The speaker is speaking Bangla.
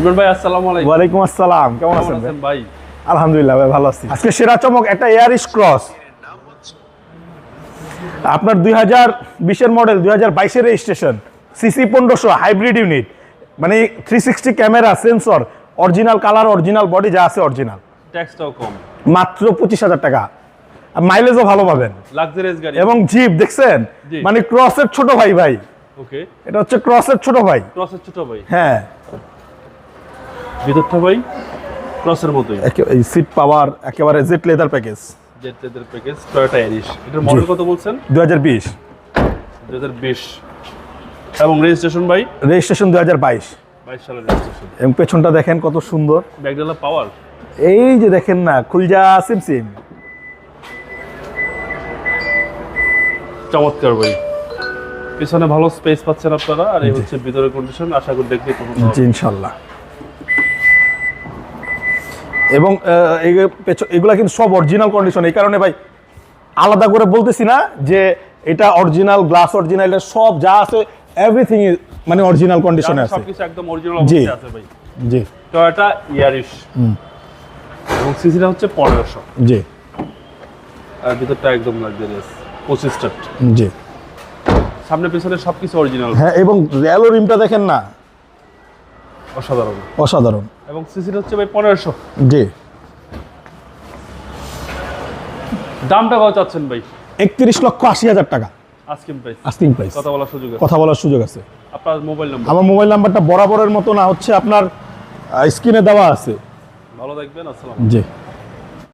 ইমরান ভাই আসসালামু আলাইকুম। ওয়ালাইকুম আসসালাম, কেমন আছেন ভাই? আলহামদুলিল্লাহ ভাই, ভালো আছি। আজকে সেরা চমক একটা এয়ারিশ ক্রস, আপনার 2020 model, 2022 registration, CC 1500 hybrid unit, মানে 360 camera, sensor, original colour, original body যা আছে অরিজিনাল। ট্যাক্সটাও কম, মাত্র 25,000 টাকা, মাইলেজও ভালো পাবেন। লাক্সারিয়াস গাড়ি এবং জিপ দেখছেন, মানে ক্রসের ছোট ভাই। ভাই ওকে, এটা হচ্ছে ক্রসের ছোট ভাই। ক্রসের ছোট ভাই, হ্যাঁ। ভিতরটা ভাই ক্রসের মতোই, এই সিট পাওয়ার একেবারে jet leather package, jet leather package, Toyota এরিশ। এটার মডেল কত বলছেন? 2020 এবং রেজিস্ট্রেশন ভাই? রেজিস্ট্রেশন 2022 সালের রেজিস্ট্রেশন। এবং পেছনটা দেখেন কত সুন্দর, ব্যাকডালা পাওয়ার, এই যে দেখেন না, খুলজা সিমসিম, চমৎকার ভাই। পিছনে ভালো স্পেস পাচ্ছেন আপনারা, আর এই হচ্ছে ভিতরের কন্ডিশন। আশা করি দেখতে জি ইনশাআল্লাহ। এবং এগুলা কিন্তু সব অরিজিনাল কন্ডিশন, এই কারণে ভাই আলাদা করে বলতেছি না যে এটা অরিজিনাল গ্লাস, অরিজিনাল, সব যা আছে এভরিথিং মানে অরিজিনাল কন্ডিশনে আছে, সবকিছু একদম অরিজিনাল অবস্থায় আছে ভাই। জি, টয়োটা ইয়ারিশ এবং সিসিটা হচ্ছে 1500। জি, আর ভিতরটা একদম লাক্সারিয়াস, 25 স্টার্ট। জি, সামনে পিছনে সবকিছু অরিজিনাল। হ্যাঁ, এবং র্যালো রিমটা দেখেন না, অসাধারণ অসাধারণ। এবং সিসিটা হচ্ছে ভাই 1500। জি। দামটা কত চাচ্ছেন ভাই? 31,80,000 টাকা আস্কিং প্রাইস। Asking price. কথা বলার সুযোগ আছে? কথা বলার সুযোগ আছে। আপনার মোবাইল নাম্বার? আমার মোবাইল নাম্বারটা বরাবরের মতো না, হচ্ছে আপনার স্ক্রিনে দেওয়া আছে। ভালো থাকবেন, আসসালাম। জি।